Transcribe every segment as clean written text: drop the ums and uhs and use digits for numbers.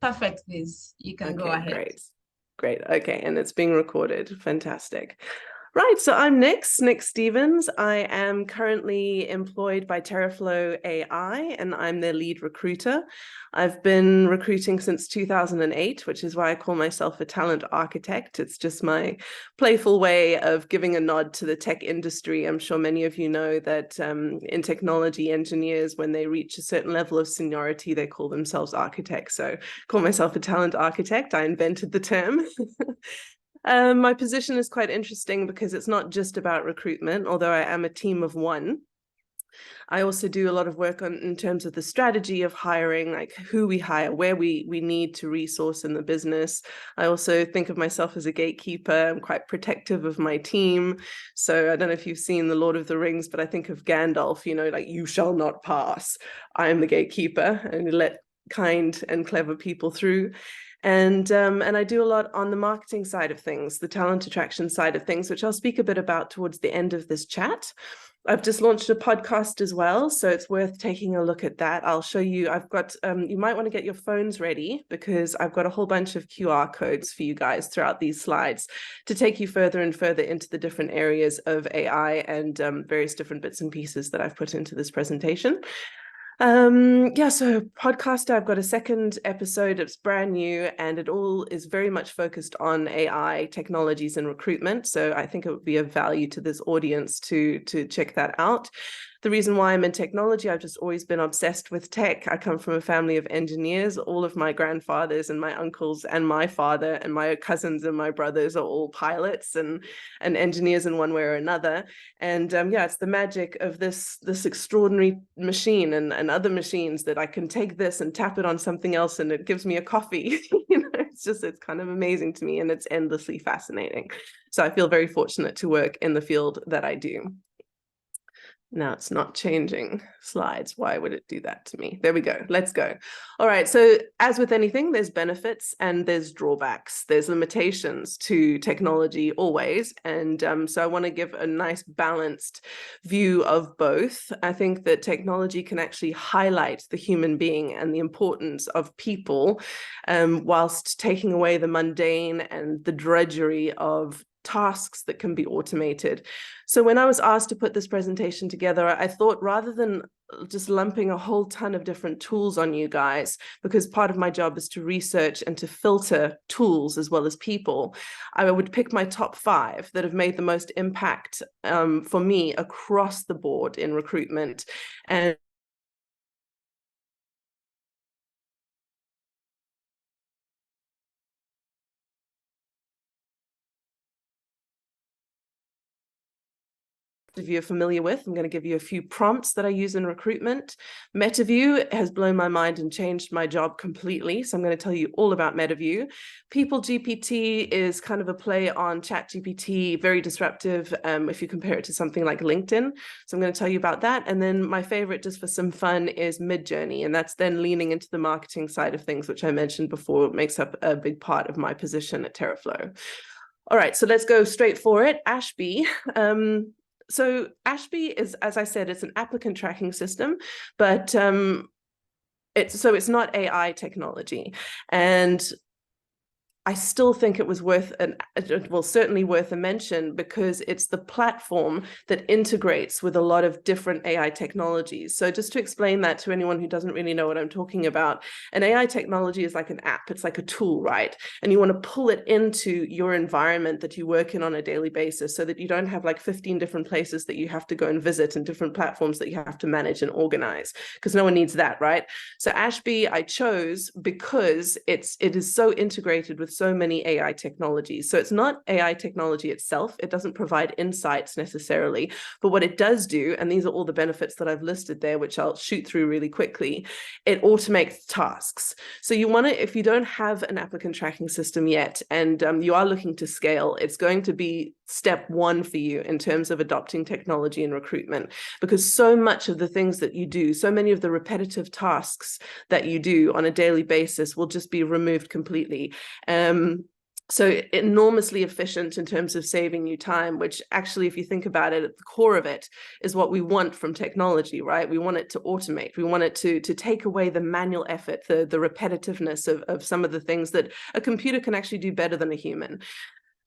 Perfect, Liz. You can go Okay, ahead. great. Great. Okay, and it's being recorded. Fantastic. Right, so I'm Nick Stevens. I am currently employed by TerraFlow AI, and I'm their lead recruiter. I've been recruiting since 2008, which is why I call myself a talent architect. It's just my playful way of giving a nod to the tech industry. I'm sure many of you know that in technology, engineers, when they reach a certain level of seniority, they call themselves architects. So I call myself a talent architect. I invented the term. My position is quite interesting because it's not just about recruitment, although I am a team of one. I also do a lot of work in terms of the strategy of hiring, like who we hire, where we need to resource in the business. I also think of myself as a gatekeeper. I'm quite protective of my team. So I don't know if you've seen The Lord of the Rings, but I think of Gandalf, like you shall not pass. I am the gatekeeper and let kind and clever people through. And I do a lot on the marketing side of things, the talent attraction side of things, which I'll speak a bit about towards the end of this chat. I've just launched a podcast as well, so it's worth taking a look at that. I'll show you, I've got, you might want to get your phones ready because I've got a whole bunch of QR codes for you guys throughout these slides to take you further and further into the different areas of AI and various different bits and pieces that I've put into this presentation. So podcast, I've got a second episode. It's brand new and it all is very much focused on AI technologies and recruitment. So I think it would be of value to this audience to check that out. The reason why I'm in technology, I've just always been obsessed with tech. I come from a family of engineers. All of my grandfathers and my uncles and my father and my cousins and my brothers are all pilots and engineers in one way or another. And it's the magic of this extraordinary machine and other machines that I can take this and tap it on something else and it gives me a coffee. It's kind of amazing to me and it's endlessly fascinating. So I feel very fortunate to work in the field that I do. Now it's not changing slides. Why would it do that to me? There we go. Let's go. All right. So as with anything, there's benefits and there's drawbacks. There's limitations to technology always. And so I want to give a nice balanced view of both. I think that technology can actually highlight the human being and the importance of people whilst taking away the mundane and the drudgery of tasks that can be automated. So when I was asked to put this presentation together, I thought rather than just lumping a whole ton of different tools on you guys, because part of my job is to research and to filter tools as well as people, I would pick my top 5 that have made the most impact for me across the board in recruitment. And if you're familiar with, I'm going to give you a few prompts that I use in recruitment. MetaView has blown my mind and changed my job completely. So I'm going to tell you all about MetaView. People GPT is kind of a play on ChatGPT, very disruptive if you compare it to something like LinkedIn. So I'm going to tell you about that. And then my favorite, just for some fun, is Midjourney. And that's then leaning into the marketing side of things, which I mentioned before, makes up a big part of my position at TerraFlow. All right, so let's go straight for it. Ashby. So Ashby is, as I said, it's an applicant tracking system, but it's not AI technology. And I still think it was certainly worth a mention because it's the platform that integrates with a lot of different AI technologies. So just to explain that to anyone who doesn't really know what I'm talking about, an AI technology is like an app. It's like a tool, right? And you want to pull it into your environment that you work in on a daily basis so that you don't have like 15 different places that you have to go and visit and different platforms that you have to manage and organize, because no one needs that, right? So Ashby I chose because it is so integrated with so many AI technologies. So it's not AI technology itself. It doesn't provide insights necessarily, but what it does do, and these are all the benefits that I've listed there, which I'll shoot through really quickly, it automates tasks. So you want to, if you don't have an applicant tracking system yet, and you are looking to scale, it's going to be step 1 for you in terms of adopting technology in recruitment, because so much of the things that you do, so many of the repetitive tasks that you do on a daily basis will just be removed completely. So enormously efficient in terms of saving you time, which actually, if you think about it, at the core of it is what we want from technology, right? We want it to automate. We want it to take away the manual effort, the repetitiveness of some of the things that a computer can actually do better than a human.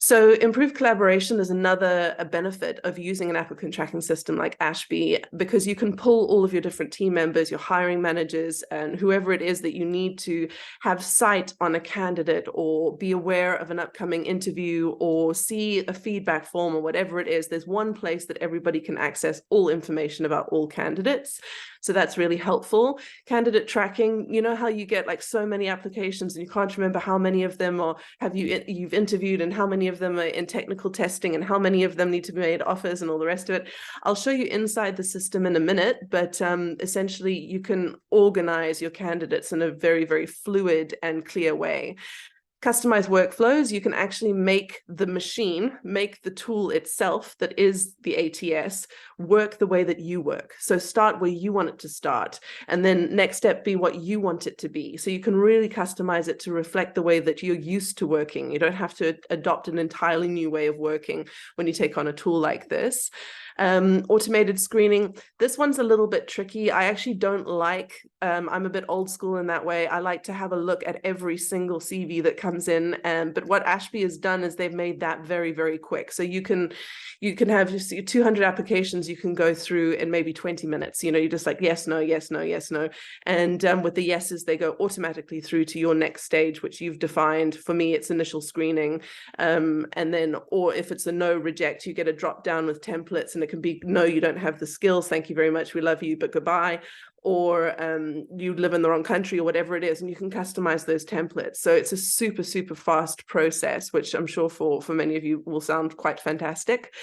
So improved collaboration is another benefit of using an applicant tracking system like Ashby, because you can pull all of your different team members, your hiring managers, and whoever it is that you need to have sight on a candidate or be aware of an upcoming interview or see a feedback form or whatever it is. There's one place that everybody can access all information about all candidates. So that's really helpful. Candidate tracking, you know how you get like so many applications and you can't remember how many of them or you've interviewed and how many of them are in technical testing and how many of them need to be made offers and all the rest of it. I'll show you inside the system in a minute, but essentially you can organize your candidates in a very, very fluid and clear way. Customized workflows, you can actually make the machine, make the tool itself that is the ATS work the way that you work. So start where you want it to start. And then next step, be what you want it to be. So you can really customize it to reflect the way that you're used to working. You don't have to adopt an entirely new way of working when you take on a tool like this. Automated screening. This one's a little bit tricky. I actually don't like, I'm a bit old school in that way. I like to have a look at every single CV that comes in. But what Ashby has done is they've made that very, very quick. So you can have 200 applications you can go through in maybe 20 minutes. You know, you're just like, yes, no, yes, no, yes, no. And with the yeses, they go automatically through to your next stage, which you've defined. For me, it's initial screening. And then, or if it's a no reject, you get a drop down with templates, and it can be, no, you don't have the skills. Thank you very much. We love you, but goodbye. Or you live in the wrong country or whatever it is, and you can customize those templates. So it's a super, super fast process, which I'm sure for many of you will sound quite fantastic.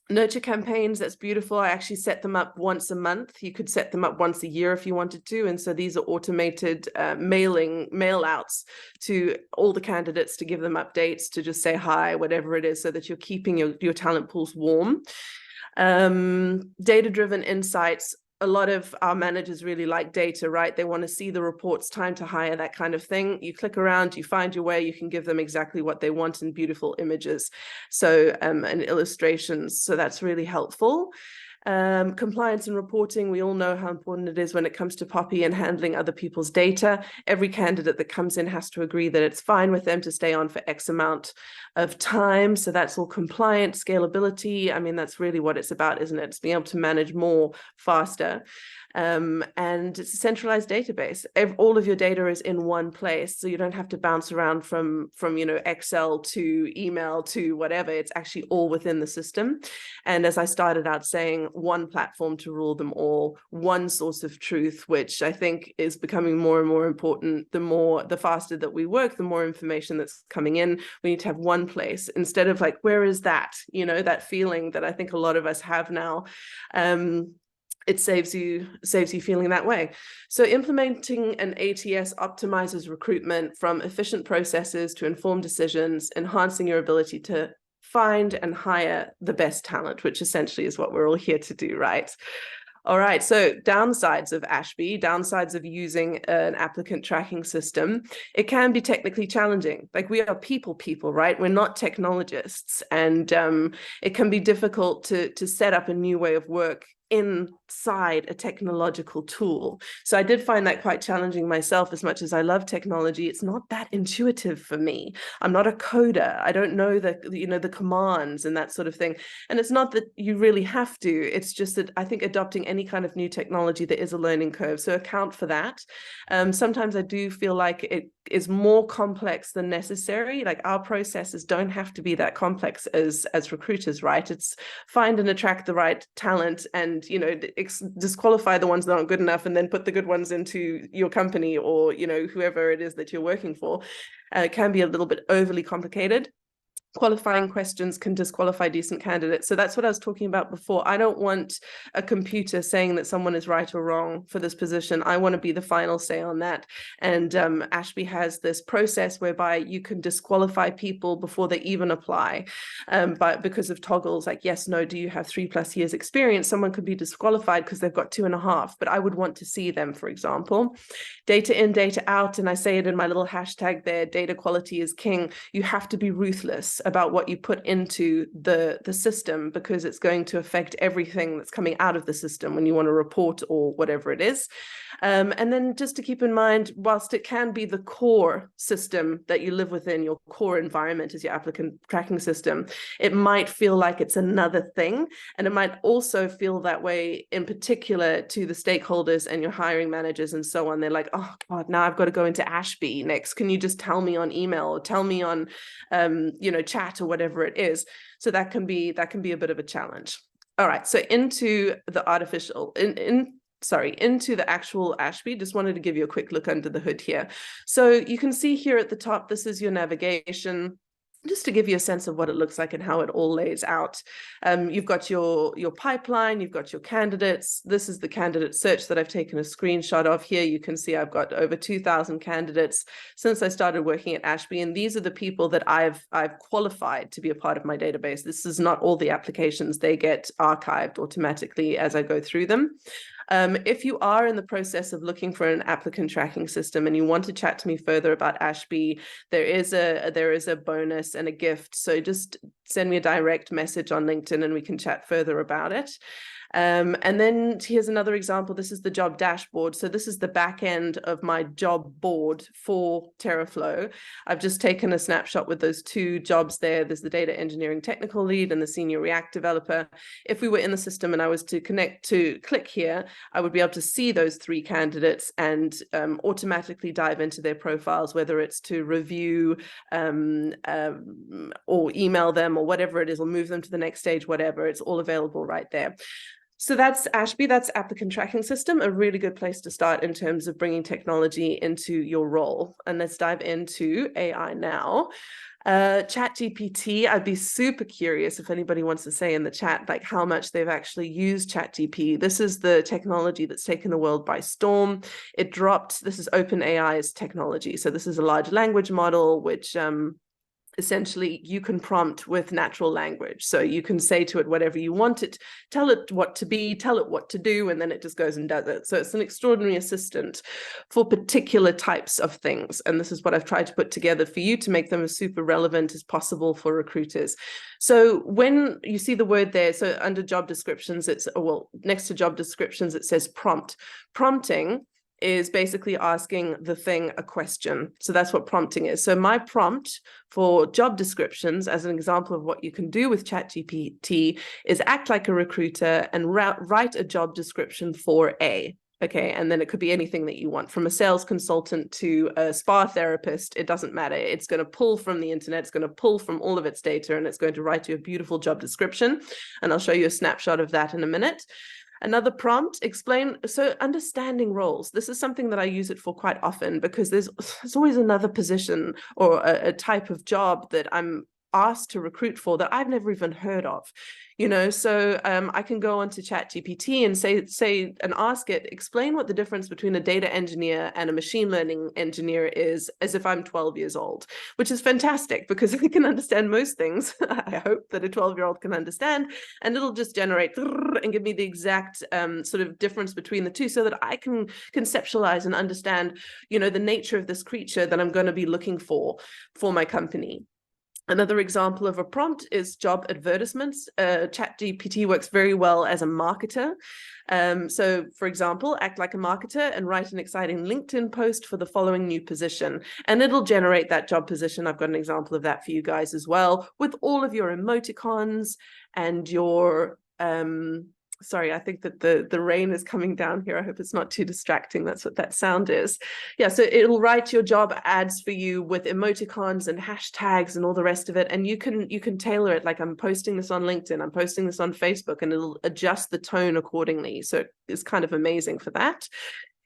Nurture campaigns, that's beautiful. I actually set them up once a month. You could set them up once a year if you wanted to. And so these are automated mail outs to all the candidates to give them updates, to just say hi, whatever it is, so that you're keeping your talent pools warm. Data-driven insights. A lot of our managers really like data, right? They want to see the reports, time to hire, that kind of thing. You click around, you find your way, you can give them exactly what they want in beautiful images. So, and illustrations. So that's really helpful. Compliance and reporting, we all know how important it is when it comes to POPI and handling other people's data. Every candidate that comes in has to agree that it's fine with them to stay on for X amount of time. So that's all compliant, scalability. I mean, that's really what it's about, isn't it? It's being able to manage more faster. And it's a centralized database. All of your data is in one place, so you don't have to bounce around from Excel to email to whatever. It's actually all within the system. And as I started out saying, one platform to rule them all, one source of truth, which I think is becoming more and more important. The faster that we work, the more information that's coming in. We need to have one place instead of like, where is that? That feeling that I think a lot of us have now. It saves you feeling that way. So implementing an ATS optimizes recruitment from efficient processes to informed decisions, enhancing your ability to find and hire the best talent, which essentially is what we're all here to do, right? All right, so downsides of Ashby, downsides of using an applicant tracking system. It can be technically challenging. Like, we are people, right? We're not technologists. And it can be difficult to set up a new way of work inside a technological tool. So I did find that quite challenging myself. As much as I love technology, it's not that intuitive for me. I'm not a coder. I don't know the commands and that sort of thing. And it's not that you really have to. It's just that I think adopting any kind of new technology, there is a learning curve. So account for that. Sometimes I do feel like it is more complex than necessary. Like, our processes don't have to be that complex as recruiters, right? It's find and attract the right talent and disqualify the ones that aren't good enough and then put the good ones into your company or whoever it is that you're working for. It can be a little bit overly complicated. qualifying questions can disqualify decent candidates. So that's what I was talking about before. I don't want a computer saying that someone is right or wrong for this position. I want to be the final say on that. And Ashby has this process whereby you can disqualify people before they even apply. But because of toggles like yes, no, do you have 3+ years experience? Someone could be disqualified because they've got 2.5, but I would want to see them, for example. Data in, data out, and I say it in my little hashtag there, data quality is king. You have to be ruthless about what you put into the system, because it's going to affect everything that's coming out of the system when you want to report or whatever it is. And then just to keep in mind, whilst it can be the core system that you live within, your core environment is your applicant tracking system, it might feel like it's another thing. And it might also feel that way in particular to the stakeholders and your hiring managers and so on. They're like, oh God, now I've got to go into Ashby next. Can you just tell me on email or tell me on, chat or whatever it is? So that can be a bit of a challenge. All right, so into the into the actual Ashby, just wanted to give you a quick look under the hood here. So you can see here at the top, this is your navigation, just to give you a sense of what it looks like and how it all lays out. You've got your pipeline, you've got your candidates. This is the candidate search that I've taken a screenshot of here. You can see I've got over 2,000 candidates since I started working at Ashby, and these are the people that I've qualified to be a part of my database. This is not all the applications. They get archived automatically as I go through them. If you are in the process of looking for an applicant tracking system and you want to chat to me further about Ashby, there is a bonus and a gift. So just send me a direct message on LinkedIn and we can chat further about it. And then here's another example. This is the job dashboard. So this is the back end of my job board for TerraFlow. I've just taken a snapshot with those 2 jobs there. There's the data engineering technical lead and the senior React developer. If we were in the system and I was to click here, I would be able to see those 3 candidates and automatically dive into their profiles, whether it's to review or email them or whatever it is, or move them to the next stage, whatever. It's all available right there. So that's Ashby, that's applicant tracking system, a really good place to start in terms of bringing technology into your role. And let's dive into AI now. ChatGPT, I'd be super curious if anybody wants to say in the chat, like how much they've actually used ChatGPT. This is the technology that's taken the world by storm. This is OpenAI's technology. So this is a large language model, which essentially you can prompt with natural language. So you can say to it whatever you want it, tell it what to be, tell it what to do, and then it just goes and does it. So it's an extraordinary assistant for particular types of things. And this is what I've tried to put together for you to make them as super relevant as possible for recruiters. So when you see the word there, so under job descriptions, next to job descriptions, it says prompt. Prompting is basically asking the thing a question. So that's what prompting is. So my prompt for job descriptions, as an example of what you can do with ChatGPT, is act like a recruiter and write a job description for A. Okay, and then it could be anything that you want, from a sales consultant to a spa therapist. It doesn't matter. It's going to pull from the internet. It's going to pull from all of its data, and it's going to write you a beautiful job description. And I'll show you a snapshot of that in a minute. Another prompt, so understanding roles. This is something that I use it for quite often, because there's always another position or a type of job that I'm asked to recruit for that I've never even heard of, so I can go onto ChatGPT and say and ask it, explain what the difference between a data engineer and a machine learning engineer is, as if I'm 12 years old, which is fantastic because I can understand most things. I hope that a 12-year-old can understand, and it'll just generate and give me the exact sort of difference between the two, so that I can conceptualize and understand, the nature of this creature that I'm going to be looking for my company. Another example of a prompt is job advertisements. ChatGPT works very well as a marketer. So, for example, act like a marketer and write an exciting LinkedIn post for the following new position. And it'll generate that job position. I've got an example of that for you guys as well, with all of your emoticons and your... sorry, I think that the rain is coming down here. I hope it's not too distracting. That's what that sound is. Yeah, so it'll write your job ads for you with emoticons and hashtags and all the rest of it. And you can tailor it. Like, I'm posting this on LinkedIn, I'm posting this on Facebook, and it'll adjust the tone accordingly. So it's kind of amazing for that.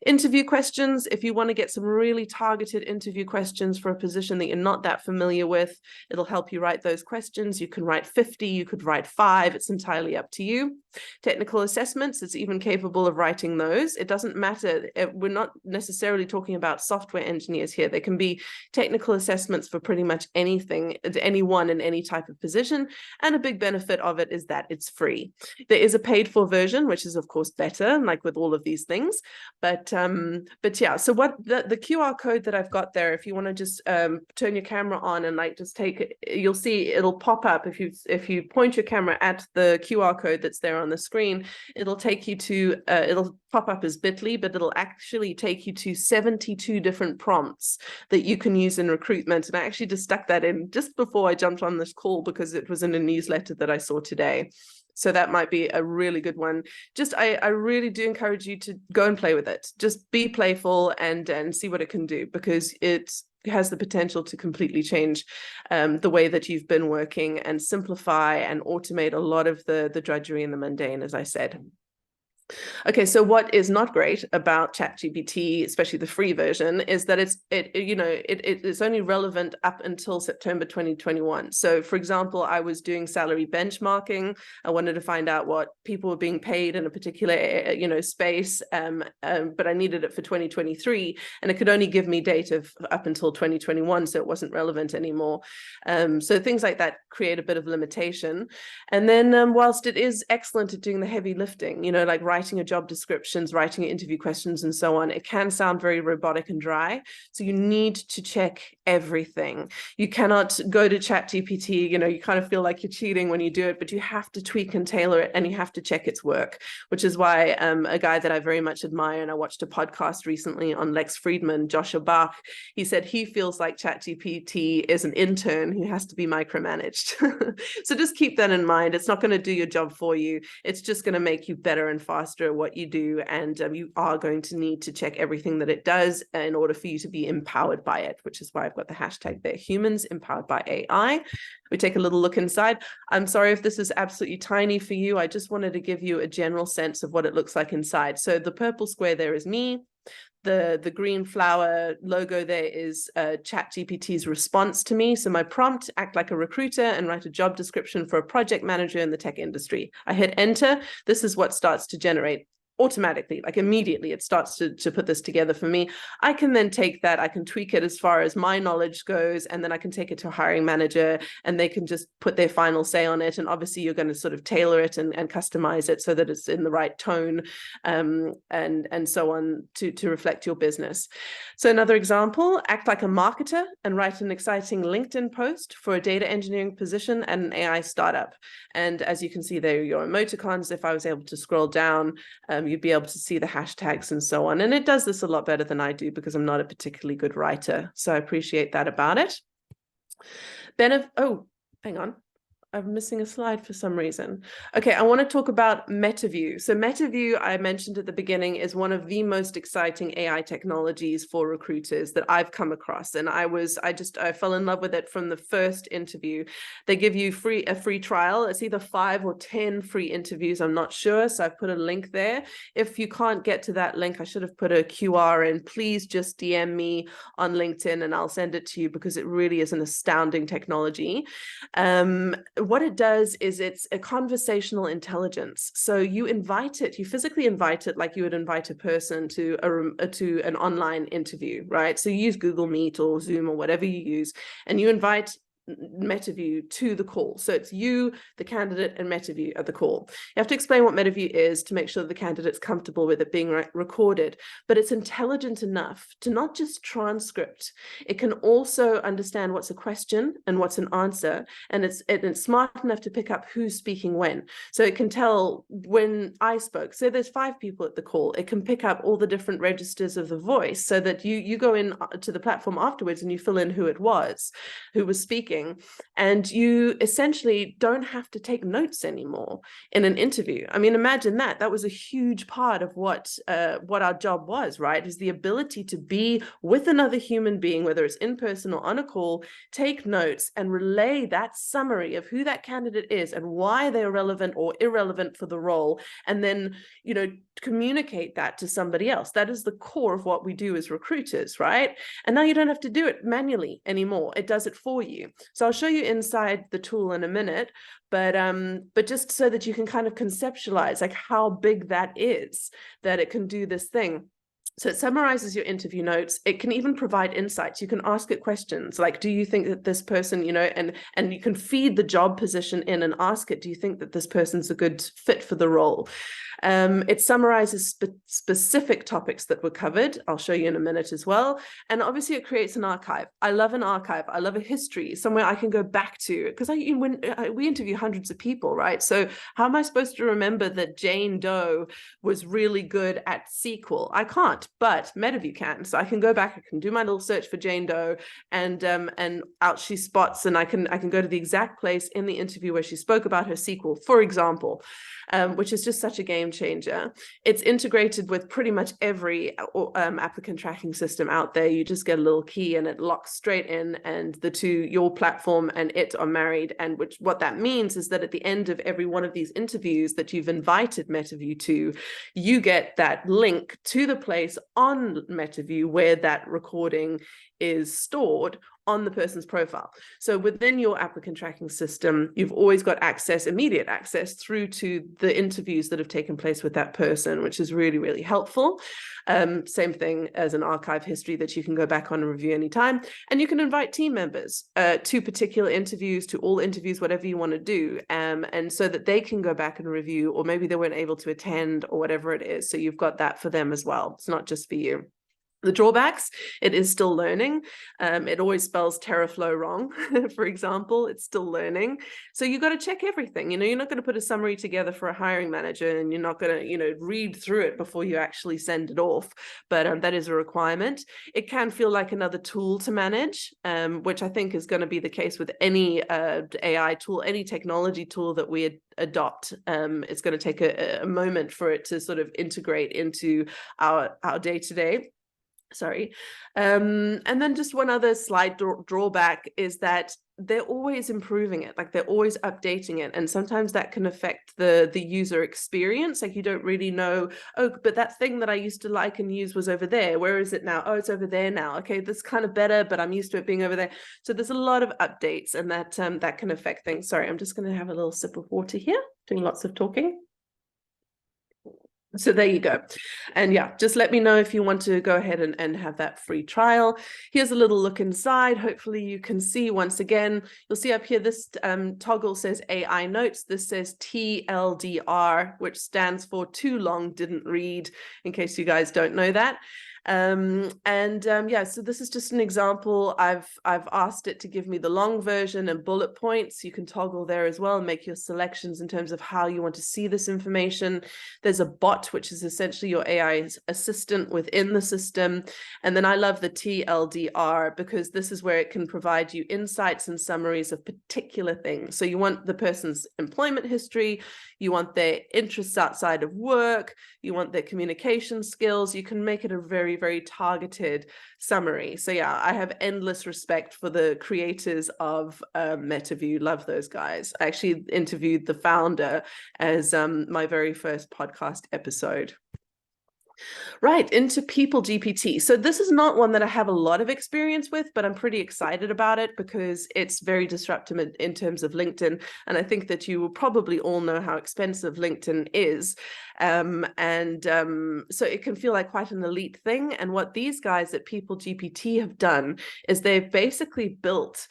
Interview questions, if you want to get some really targeted interview questions for a position that you're not that familiar with, it'll help you write those questions. You can write 50, you could write 5, it's entirely up to you. Technical assessments, it's even capable of writing those. It doesn't matter, we're not necessarily talking about software engineers here. There can be technical assessments for pretty much anything, anyone in any type of position, and a big benefit of it is that it's free. There is a paid for version, which is of course better, like with all of these things, but yeah, so what the QR code that I've got there, if you want to just turn your camera on and like just take it, you'll see it'll pop up. If you point your camera at the QR code that's there on the screen, it'll take you to it'll pop up as bit.ly, but it'll actually take you to 72 different prompts that you can use in recruitment. And I actually just stuck that in just before I jumped on this call because it was in a newsletter that I saw today. So that might be a really good one. Just, I really do encourage you to go and play with it. Just be playful and see what it can do, because it has the potential to completely change the way that you've been working and simplify and automate a lot of the drudgery and the mundane, as I said. Okay, so what is not great about ChatGPT, especially the free version, is that it's only relevant up until September 2021. So, for example, I was doing salary benchmarking. I wanted to find out what people were being paid in a particular space, but I needed it for 2023, and it could only give me data up until 2021, so it wasn't relevant anymore. So things like that create a bit of limitation. And then, whilst it is excellent at doing the heavy lifting, like writing your job descriptions, writing your interview questions, and so on, it can sound very robotic and dry. So you need to check everything. You cannot go to ChatGPT, you kind of feel like you're cheating when you do it, but you have to tweak and tailor it, and you have to check its work, which is why a guy that I very much admire, and I watched a podcast recently on Lex Friedman, Joshua Bach, he said he feels like ChatGPT is an intern who has to be micromanaged. So just keep that in mind. It's not going to do your job for you. It's just going to make you better and faster at what you do, and you are going to need to check everything that it does in order for you to be empowered by it, which is why I've got the hashtag there, humans empowered by AI. We take a little look inside. I'm sorry if this is absolutely tiny for you. I just wanted to give you a general sense of what it looks like inside. So the purple square there is me. The green flower logo there is ChatGPT's response to me. So my prompt, act like a recruiter and write a job description for a project manager in the tech industry. I hit enter. This is what starts to generate automatically, like immediately. It starts to put this together for me. I can then take that, I can tweak it as far as my knowledge goes, and then I can take it to a hiring manager and they can just put their final say on it. And obviously you're going to sort of tailor it and customize it so that it's in the right tone and so on to reflect your business. So another example, act like a marketer and write an exciting LinkedIn post for a data engineering position at an AI startup. And as you can see there, your emoticons, if I was able to scroll down, you'd be able to see the hashtags and so on. And it does this a lot better than I do because I'm not a particularly good writer. So I appreciate that about it. Oh, hang on. I'm missing a slide for some reason. Okay, I want to talk about MetaView. So MetaView, I mentioned at the beginning, is one of the most exciting AI technologies for recruiters that I've come across. And I fell in love with it from the first interview. They give you a free trial. It's either 5 or 10 free interviews. I'm not sure. So I've put a link there. If you can't get to that link, I should have put a QR in. Please just DM me on LinkedIn and I'll send it to you because it really is an astounding technology. What it does is it's a conversational intelligence. So you physically invite it like you would invite a person to an online interview, right? So you use Google Meet or Zoom or whatever you use, and you invite MetaView to the call. So it's you, the candidate, and MetaView at the call. You have to explain what MetaView is to make sure the candidate's comfortable with it being recorded, but it's intelligent enough to not just transcript. It can also understand what's a question and what's an answer, and it's smart enough to pick up who's speaking when. So it can tell when I spoke. So there's 5 people at the call. It can pick up all the different registers of the voice so that you go in to the platform afterwards and you fill in who was speaking. And you essentially don't have to take notes anymore in an interview. I mean, imagine that. That was a huge part of what our job was, right? Is the ability to be with another human being, whether it's in person or on a call, take notes and relay that summary of who that candidate is and why they're relevant or irrelevant for the role. And then, communicate that to somebody else. That is the core of what we do as recruiters, right? And now you don't have to do it manually anymore. It does it for you. So I'll show you inside the tool in a minute, but just so that you can kind of conceptualize like how big that is, that it can do this thing. So it summarizes your interview notes. It can even provide insights. You can ask it questions like, do you think that this person, you know, and you can feed the job position in and ask it, do you think that this person's a good fit for the role? It summarizes specific topics that were covered. I'll show you in a minute as well. And obviously it creates an archive. I love an archive. I love a history, somewhere I can go back to, because we interview hundreds of people, right? So how am I supposed to remember that Jane Doe was really good at SQL? I can't, but MetaView can. So I can go back, I can do my little search for Jane Doe, and out she spots, and I can go to the exact place in the interview where she spoke about her SQL, for example. Which is just such a game changer. It's integrated with pretty much every applicant tracking system out there. You just get a little key and it locks straight in, and the two, your platform and it, are married. And what that means is that at the end of every one of these interviews that you've invited MetaView to, you get that link to the place on MetaView where that recording is stored on the person's profile. So within your applicant tracking system, you've always got access, immediate access, through to the interviews that have taken place with that person, which is really, really helpful. Same thing as an archive history that you can go back on and review anytime. And you can invite team members to particular interviews, to all interviews, whatever you want to do. And so that they can go back and review, or maybe they weren't able to attend or whatever it is. So you've got that for them as well. It's not just for you. The drawbacks, it is still learning. It always spells Teraflow wrong, for example. It's still learning. So you've got to check everything. You know, you're not going to put a summary together for a hiring manager, and you're not going to, you know, read through it before you actually send it off. But that is a requirement. It can feel like another tool to manage, which I think is going to be the case with any AI tool, any technology tool that we adopt. It's going to take a moment for it to sort of integrate into our day-to-day. Sorry. And then just one other slight drawback is that they're always improving it, like they're always updating it. And sometimes that can affect the user experience. Like you don't really know, oh, but that thing that I used to like and use was over there. Where is it now? Oh, it's over there now. Okay, this is kind of better, but I'm used to it being over there. So there's a lot of updates, and that can affect things. Sorry, I'm just going to have a little sip of water here, doing lots of talking. So there you go. And yeah, just let me know if you want to go ahead and have that free trial. Here's a little look inside. Hopefully you can see, once again, you'll see up here, this toggle says AI notes. This says TLDR, which stands for too long, didn't read, in case you guys don't know that. Yeah, so this is just an example. I've asked it to give me the long version and bullet points. You can toggle there as well and make your selections in terms of how you want to see this information. There's a bot, which is essentially your AI assistant within the system. And then I love the TLDR, because this is where it can provide you insights and summaries of particular things. So you want the person's employment history, you want their interests outside of work, you want their communication skills. You can make it a very, very targeted summary. So yeah, I have endless respect for the creators of MetaView. Love those guys. I actually interviewed the founder as my very first podcast episode. Right, into People GPT. So this is not one that I have a lot of experience with, but I'm pretty excited about it because it's very disruptive in terms of LinkedIn. And I think that you will probably all know how expensive LinkedIn is. So it can feel like quite an elite thing. And what these guys at People GPT have done is they've basically built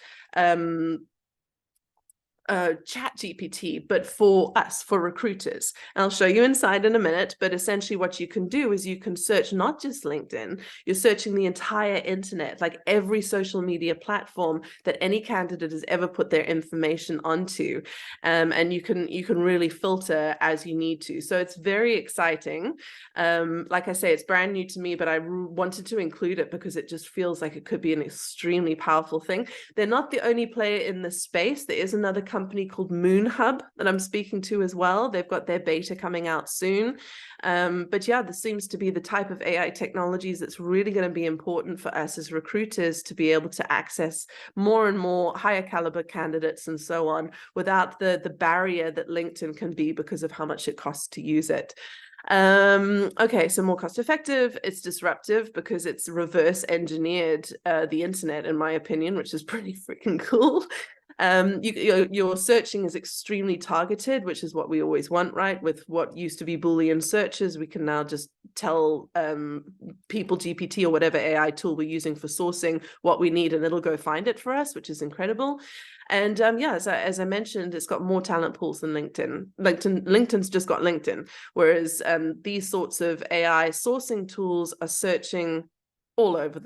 chat GPT, but for us, for recruiters. And I'll show you inside in a minute, but essentially what you can do is you can search not just LinkedIn, you're searching the entire internet, like every social media platform that any candidate has ever put their information onto. And you can really filter as you need to. So it's very exciting. Like I say, it's brand new to me, but I wanted to include it because it just feels like it could be an extremely powerful thing. They're not the only player in this space. There is another company called MoonHub that I'm speaking to as well. They've got their beta coming out soon. But yeah, this seems to be the type of AI technologies that's really going to be important for us as recruiters to be able to access more and more higher caliber candidates and so on without the barrier that LinkedIn can be because of how much it costs to use it. Okay, so more cost effective, it's disruptive because it's reverse engineered the internet, in my opinion, which is pretty freaking cool. Your searching is extremely targeted, which is what we always want, right? With what used to be Boolean searches, we can now just tell people GPT or whatever AI tool we're using for sourcing what we need, and it'll go find it for us, which is incredible. And yeah, as I mentioned, it's got more talent pools than LinkedIn. LinkedIn's just got LinkedIn, whereas these sorts of AI sourcing tools are searching all over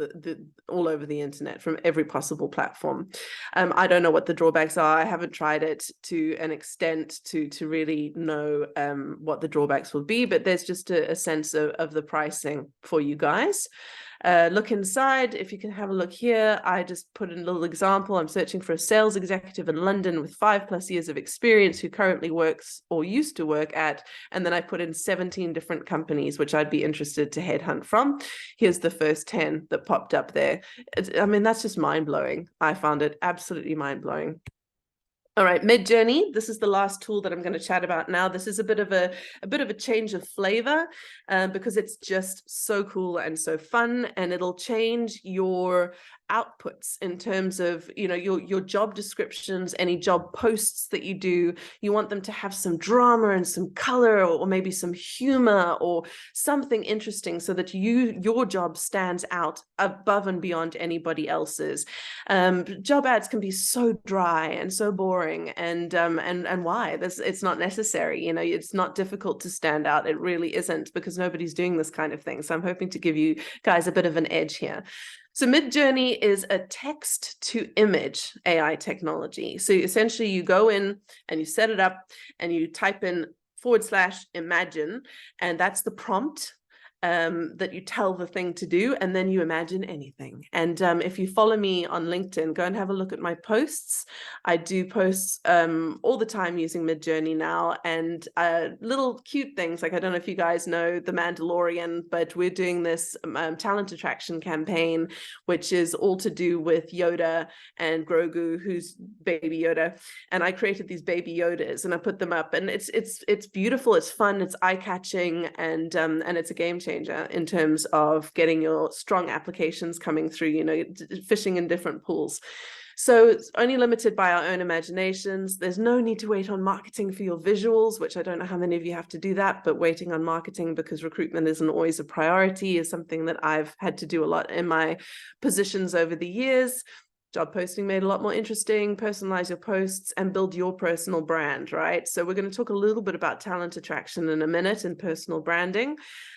the internet from every possible platform. I don't know what the drawbacks are. I haven't tried it to an extent to really know what the drawbacks will be, but there's just a sense of the pricing for you guys. Look inside. If you can have a look here, I just put in a little example. I'm searching for a sales executive in London with 5+ years of experience who currently works or used to work at, and then I put in 17 different companies which I'd be interested to headhunt from. Here's the first 10 that popped up there. I mean, that's just mind-blowing. I found it absolutely mind-blowing. All right, Midjourney. This is the last tool that I'm going to chat about now. This is a bit of a change of flavor because it's just so cool and so fun, and it'll change your outputs in terms of, you know, your job descriptions, any job posts that you do. You want them to have some drama and some color, or maybe some humor or something interesting, so that your job stands out above and beyond anybody else's. Job ads can be so dry and so boring, and why? It's not necessary. You know, it's not difficult to stand out. It really isn't, because nobody's doing this kind of thing. So I'm hoping to give you guys a bit of an edge here. So Midjourney is a text to image AI technology. So essentially you go in and you set it up and you type in /imagine, and that's the prompt that you tell the thing to do, and then you imagine anything. And if you follow me on LinkedIn, go and have a look at my posts. I do posts all the time using Midjourney now, and little cute things, like, I don't know if you guys know The Mandalorian, but we're doing this talent attraction campaign, which is all to do with Yoda and Grogu, who's baby Yoda. And I created these baby Yodas and I put them up, and it's beautiful, it's fun, it's eye-catching, and it's a game changer in terms of getting your strong applications coming through, you know, fishing in different pools. So it's only limited by our own imaginations. There's no need to wait on marketing for your visuals, which I don't know how many of you have to do that, but waiting on marketing because recruitment isn't always a priority is something that I've had to do a lot in my positions over the years. Job posting made a lot more interesting, personalize your posts, and build your personal brand, right? So we're going to talk a little bit about talent attraction in a minute and personal branding.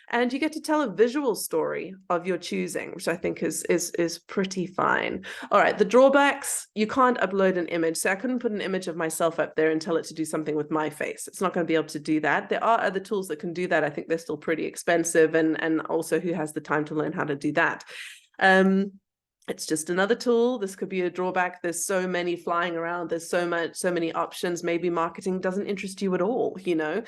And you get to tell a visual story of your choosing, which I think is pretty fine. All right, the drawbacks: you can't upload an image. So I couldn't put an image of myself up there and tell it to do something with my face. It's not going to be able to do that. There are other tools that can do that. I think they're still pretty expensive, and also, who has the time to learn how to do that? It's just another tool. This could be a drawback. There's so many flying around. There's so many options. Maybe marketing doesn't interest you at all, you know.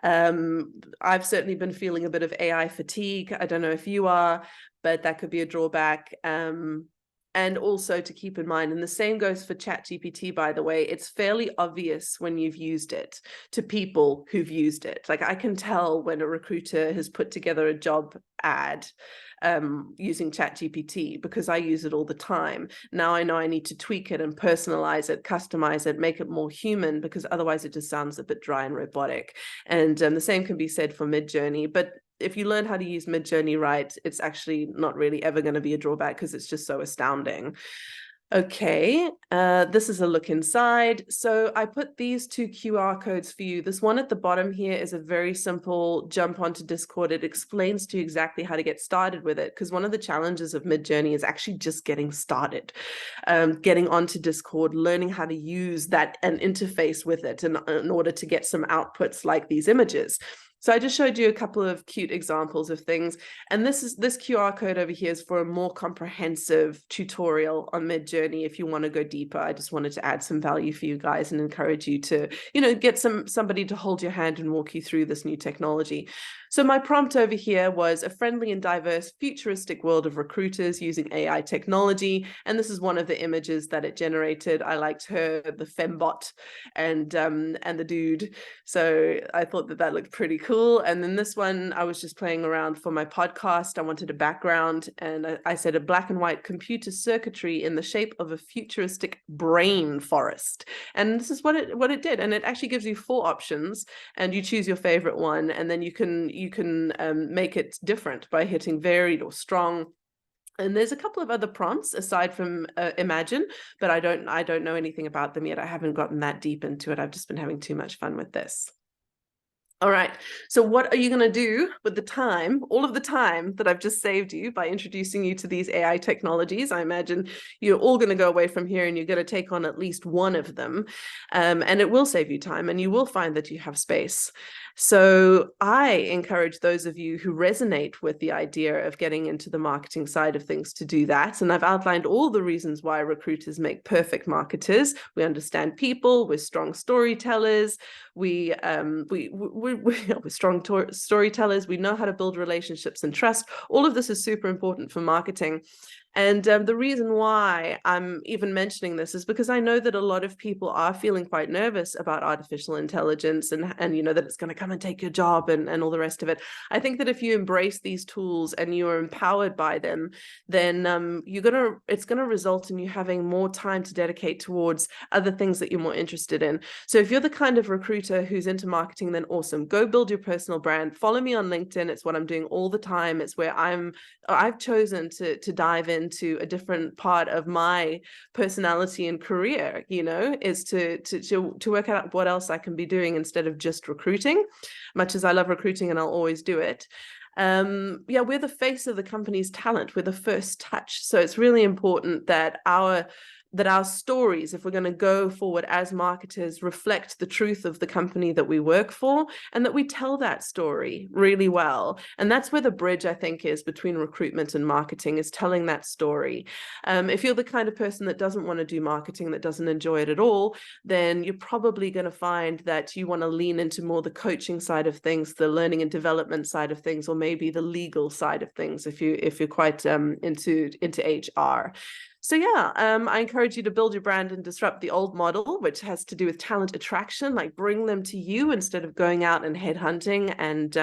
I've certainly been feeling a bit of AI fatigue. I don't know if you are, but that could be a drawback. And also to keep in mind, and the same goes for ChatGPT, by the way, it's fairly obvious when you've used it to people who've used it. Like, I can tell when a recruiter has put together a job ad using ChatGPT, because I use it all the time. Now I know I need to tweak it and personalize it, customize it, make it more human, because otherwise it just sounds a bit dry and robotic. And the same can be said for Midjourney. But if you learn how to use Midjourney right, it's actually not really ever going to be a drawback, because it's just so astounding. Okay, this is a look inside. So I put these 2 QR codes for you. This one at the bottom here is a very simple jump onto Discord. It explains to you exactly how to get started with it, because one of the challenges of Midjourney is actually just getting started, getting onto Discord, learning how to use that and interface with it in order to get some outputs like these images. So I just showed you a couple of cute examples of things. And this QR code over here is for a more comprehensive tutorial on Midjourney if you want to go deeper. I just wanted to add some value for you guys and encourage you to, you know, get somebody to hold your hand and walk you through this new technology. So my prompt over here was a friendly and diverse futuristic world of recruiters using AI technology. And this is one of the images that it generated. I liked her, the fembot, and the dude. So I thought that looked pretty cool. And then this one, I was just playing around for my podcast. I wanted a background, and I said a black and white computer circuitry in the shape of a futuristic brain forest. And this is what it did. And it actually gives you 4 options, and you choose your favorite one, and then you can make it different by hitting varied or strong. And there's a couple of other prompts aside from Imagine, but I don't know anything about them yet. I haven't gotten that deep into it. I've just been having too much fun with this. All right, so what are you going to do with the time, all of the time that I've just saved you by introducing you to these AI technologies? I imagine you're all going to go away from here and you're going to take on at least one of them, and it will save you time, and you will find that you have space. So I encourage those of you who resonate with the idea of getting into the marketing side of things to do that. And I've outlined all the reasons why recruiters make perfect marketers. We understand people, we're strong storytellers, we're strong storytellers, we know how to build relationships and trust. All of this is super important for marketing. And the reason why I'm even mentioning this is because I know that a lot of people are feeling quite nervous about artificial intelligence and that it's going to come and take your job and all the rest of it. I think that if you embrace these tools and you're empowered by them, then it's going to result in you having more time to dedicate towards other things that you're more interested in. So if you're the kind of recruiter who's into marketing, then awesome. Go build your personal brand. Follow me on LinkedIn. It's what I'm doing all the time. It's where I've chosen to dive into a different part of my personality and career, is to work out what else I can be doing instead of just recruiting. Much as I love recruiting and I'll always do it. We're the face of the company's talent. We're the first touch. So it's really important that our stories, if we're going to go forward as marketers, reflect the truth of the company that we work for, and that we tell that story really well. And that's where the bridge, I think, is between recruitment and marketing, is telling that story. If you're the kind of person that doesn't want to do marketing, that doesn't enjoy it at all, then you're probably going to find that you want to lean into more the coaching side of things, the learning and development side of things, or maybe the legal side of things if you're quite into HR. So I encourage you to build your brand and disrupt the old model, which has to do with talent attraction, like bring them to you instead of going out and headhunting and,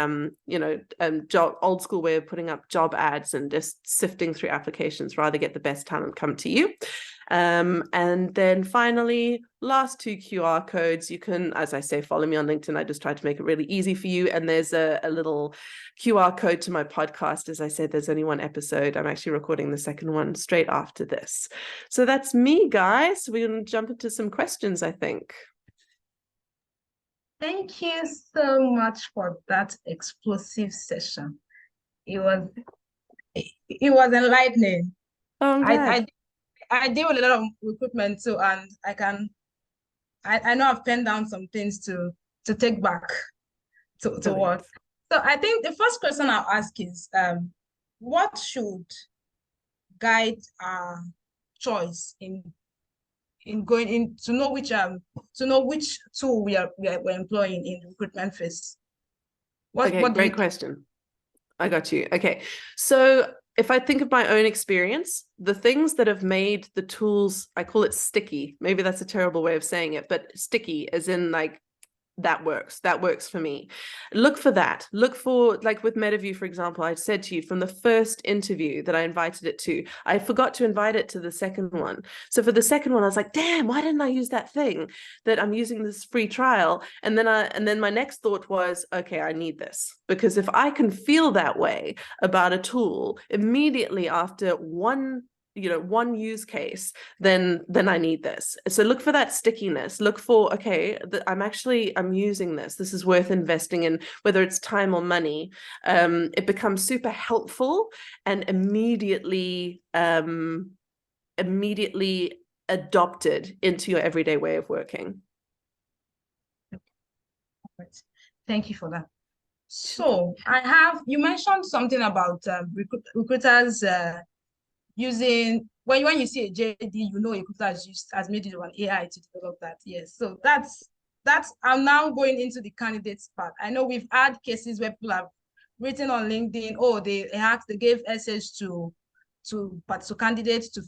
old school way of putting up job ads and just sifting through applications. Rather get the best talent come to you. And then finally, last 2 QR codes. You can, as I say, follow me on LinkedIn. I just tried to make it really easy for you. And there's a little QR code to my podcast. As I said, there's only 1 episode. I'm actually recording the second one straight after this. So that's me, guys. We're going to jump into some questions, I think. Thank you so much for that explosive session. It was enlightening. Oh, I deal with a lot of recruitment too, and I know I've penned down some things to take back to work. So I think the first question I'll ask is, what should guide our choice in going in to know which tool we're employing in the recruitment phase? Great question. I got you. Okay, so if I think of my own experience, the things that have made the tools, I call it sticky. Maybe that's a terrible way of saying it, but sticky as in like, that works for me. Look for that. Look for, like with MetaView, for example, I said to you from the first interview that I invited it to, I forgot to invite it to the second one. So for the second one, I was like, damn, why didn't I use that thing that I'm using this free trial? And then my next thought was, okay, I need this, because if I can feel that way about a tool immediately after one use case, then I need this. So look for that stickiness. Look for, okay, I'm using this. This is worth investing in, whether it's time or money. It becomes super helpful and immediately adopted into your everyday way of working. Thank you for that. So you mentioned something about recruiters using, when you see a JD, you know a recruiter has made it on AI to develop that. Yes. So that's I'm now going into the candidates part. I know we've had cases where people have written on LinkedIn. Oh, they gave essays to candidates to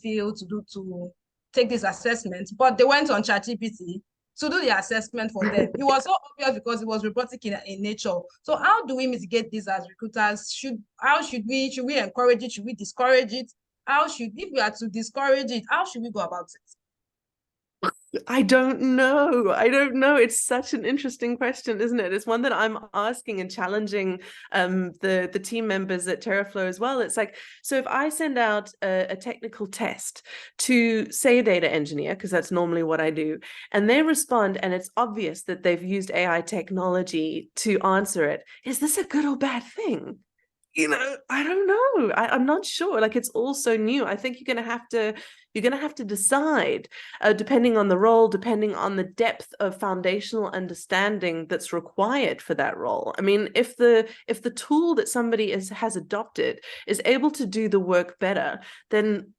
take this assessment, but they went on ChatGPT to do the assessment for them. It was so obvious because it was robotic in nature. So how do we mitigate this as recruiters? Should we encourage it? Should we discourage it? If we are to discourage it, how should we go about it? I don't know. It's such an interesting question, isn't it? It's one that I'm asking and challenging the team members at TerraFlow as well. It's like, so if I send out a technical test to, say, a data engineer, because that's normally what I do, and they respond and it's obvious that they've used AI technology to answer it, is this a good or bad thing? I don't know. I'm not sure. Like, it's all so new. I think you're going to have to decide, depending on the role, depending on the depth of foundational understanding that's required for that role. I mean, if the tool that somebody has adopted is able to do the work better, then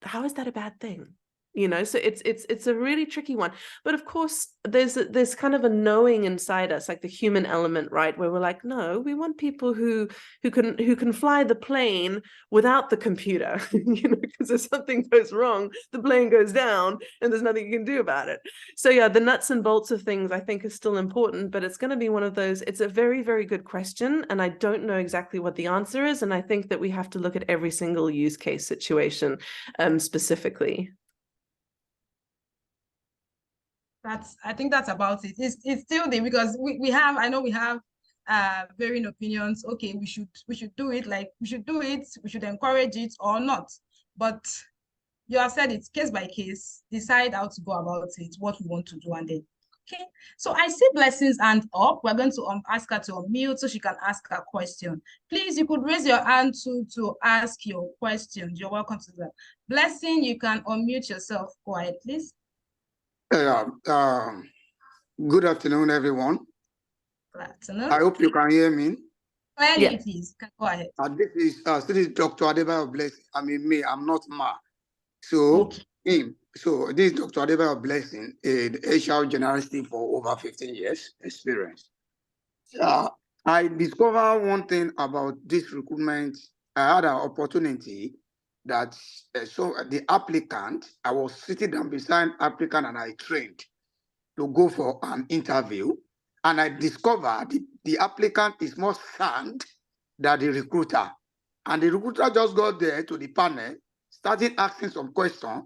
how is that a bad thing? So it's a really tricky one. But of course, there's kind of a knowing inside us, like the human element, right? Where we're like, no, we want people who can fly the plane without the computer, because if something goes wrong, the plane goes down and there's nothing you can do about it. So yeah, the nuts and bolts of things I think is still important, but it's going to be one of those, it's a very, very good question. And I don't know exactly what the answer is. And I think that we have to look at every single use case situation specifically. I think that's about it. It's still there because we have varying opinions. Okay, we should do it, we should encourage it or not. But you have said it's case by case, decide how to go about it, what we want to do, and then okay. So I see Blessing's hand up. We're going to ask her to unmute so she can ask her question. Please, you could raise your hand to ask your questions. You're welcome to that. Blessing, you can unmute yourself. Go ahead, please. Good afternoon, everyone. Good afternoon. I hope you can hear me. Clearly, yeah. Please, go ahead. This is Dr. Adebayo Blessing. I mean, me, I'm not Ma. So, okay. So this is Dr. Adebayo Blessing, an HR generalist for over 15 years experience. I discovered one thing about this recruitment. I had an opportunity that so the applicant, I was sitting down beside applicant and I trained to go for an interview, and I discovered the applicant is more sound than the recruiter. And the recruiter just got there to the panel, started asking some questions.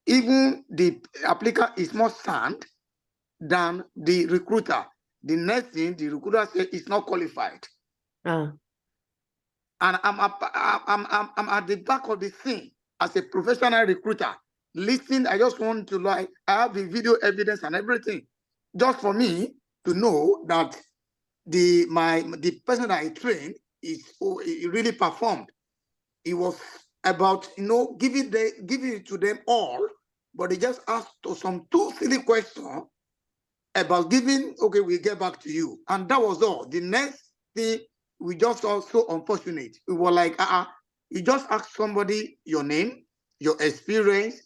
Even the applicant is more sound than the recruiter. The next thing, the recruiter said is not qualified. And I'm at the back of the scene as a professional recruiter. Listen, I just want to I have the video evidence and everything, just for me to know that the person that I trained he really performed. It was about giving it to them all, but they just asked some two silly questions about giving. Okay, we'll get back to you, and that was all. The next thing, we just saw so unfortunate. We were like, you just ask somebody your name, your experience,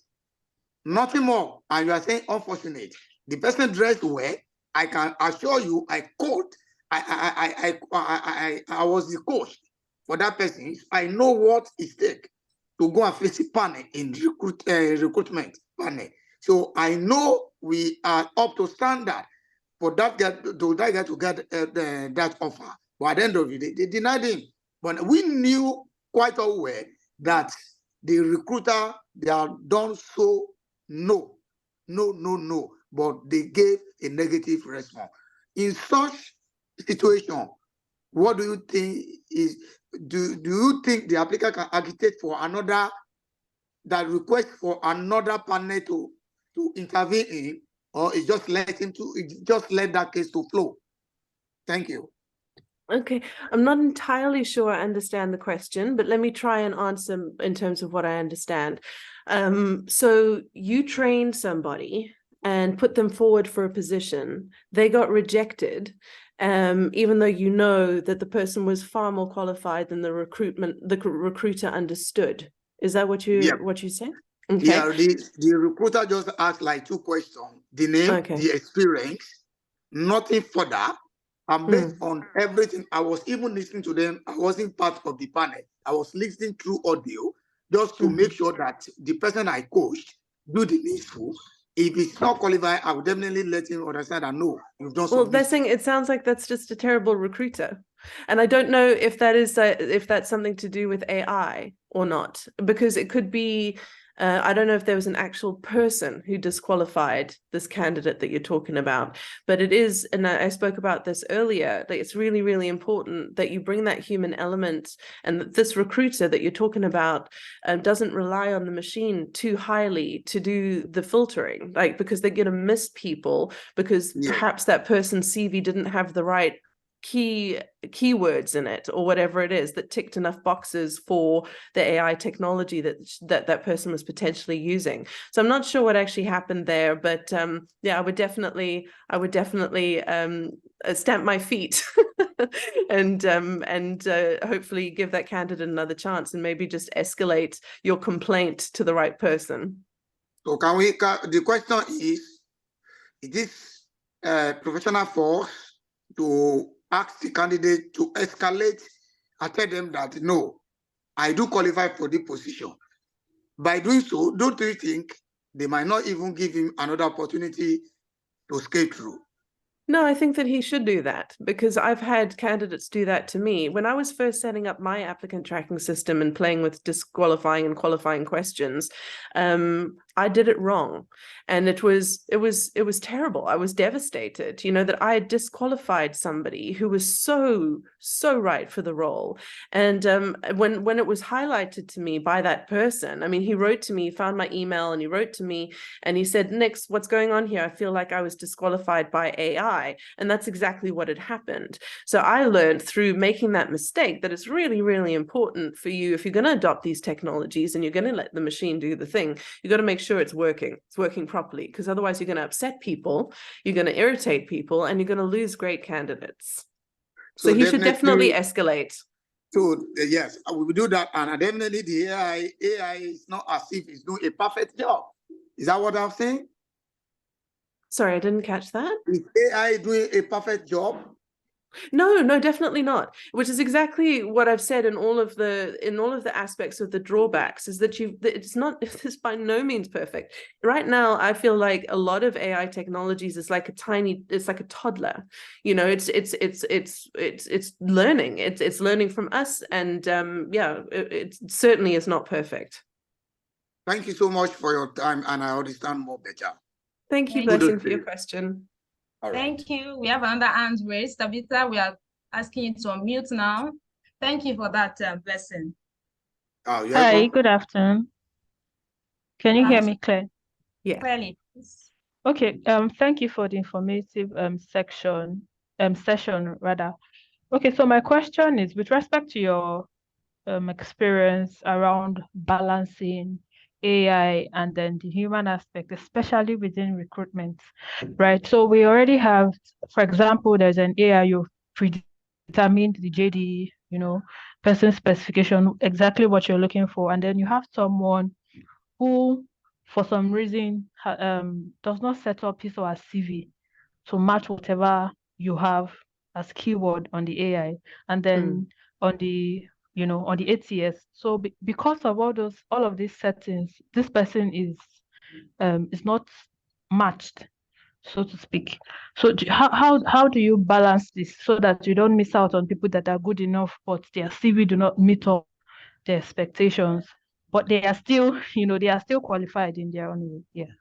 nothing more, and you are saying unfortunate. The person dressed well. I can assure you, I was the coach for that person. I know what it takes to go and face a panel in recruitment panel. So I know we are up to standard for that guy to get that offer. But at the end of the day, they denied him. But we knew quite well that the recruiter, they are done so no. But they gave a negative response. In such situation, what do you think is, do you think the applicant can agitate for another, that request for another panel to intervene in, or it just let that case to flow? Thank you. Okay, I'm not entirely sure I understand the question, but let me try and answer in terms of what I understand. So you trained somebody and put them forward for a position. They got rejected, even though you know that the person was far more qualified than the recruiter understood. Is that what you said? Okay. Yeah, the recruiter just asked like two questions: the name, the experience, nothing further. And based on everything, I was even listening to them. I wasn't part of the panel. I was listening through audio just to make sure that the person I coached do the needful. If it's not qualified, I would definitely let him understand that no, you've done Well, some they're saying it sounds like that's just a terrible recruiter. And I don't know if that is if that's something to do with AI or not, because it could be, I don't know if there was an actual person who disqualified this candidate that you're talking about, but it is, and I spoke about this earlier, that it's really, really important that you bring that human element, and that this recruiter that you're talking about doesn't rely on the machine too highly to do the filtering, like, because they're going to miss people because perhaps that person's CV didn't have the right keywords in it or whatever it is that ticked enough boxes for the AI technology that person was potentially using. So I'm not sure what actually happened there, but yeah, I would definitely stamp my feet and hopefully give that candidate another chance and maybe just escalate your complaint to the right person. So the question is this professional force to ask the candidate to escalate? I tell them that no, I do qualify for the position. By doing so, don't you think they might not even give him another opportunity to skate through? No, I think that he should do that, because I've had candidates do that to me. When I was first setting up my applicant tracking system and playing with disqualifying and qualifying questions, I did it wrong. And it was terrible. I was devastated, you know, that I had disqualified somebody who was so right for the role. And when it was highlighted to me by that person, I mean, he wrote to me, he found my email and he wrote to me and he said, "Nix, what's going on here? I feel like I was disqualified by AI." And that's exactly what had happened. So I learned through making that mistake that it's really, really important for you, if you're going to adopt these technologies and you're going to let the machine do the thing, you got to make sure it's working properly, because otherwise you're going to upset people, you're going to irritate people, and you're going to lose great candidates. So he should definitely escalate. So yes, we will do that, and definitely the AI is not as if it's doing a perfect job. Is that what I'm saying? Sorry, I didn't catch that. Is AI doing a perfect job? No, definitely not. Which is exactly what I've said in all of the aspects of the drawbacks, is that it's by no means perfect. Right now, I feel like a lot of AI technologies is like it's like a toddler. You know, it's learning. It's learning from us, and yeah, it certainly is not perfect. Thank you so much for your time, and I understand more better. Thank you, Blessing, for your question. Right. Thank you. We have another hand raised. Tabitha, we are asking you to unmute now. Thank you for that, Blessing. Oh, yeah. Hi, good afternoon. Can you hear me clear? Yeah. Clearly, please. Okay, thank you for the informative session rather. Okay, so my question is with respect to your experience around balancing AI and then the human aspect, especially within recruitment, right? So we already have, for example, there's an AI, you've predetermined the JD, you know, person specification, exactly what you're looking for. And then you have someone who, for some reason, does not set up his or her CV to match whatever you have as keyword on the AI, and then on the on the ATS. So because of all of these settings, this person is not matched, so to speak. So how do you balance this so that you don't miss out on people that are good enough but their CV do not meet up the expectations, but they are still they are still qualified in their own way? Yeah.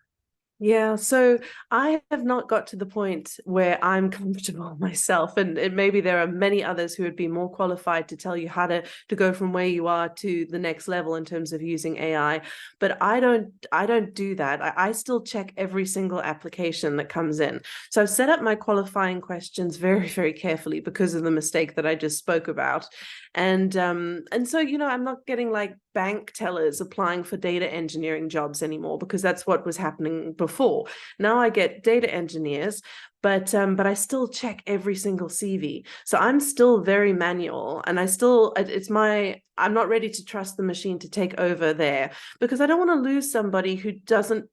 Yeah, so I have not got to the point where I'm comfortable myself, and maybe there are many others who would be more qualified to tell you how to go from where you are to the next level in terms of using AI. But I don't do that. I still check every single application that comes in. So I've set up my qualifying questions very, very carefully because of the mistake that I just spoke about. And so, I'm not getting like bank tellers applying for data engineering jobs anymore, because that's what was happening before. Now I get data engineers, but I still check every single CV. So I'm still very manual, and I'm not ready to trust the machine to take over there, because I don't want to lose somebody who doesn't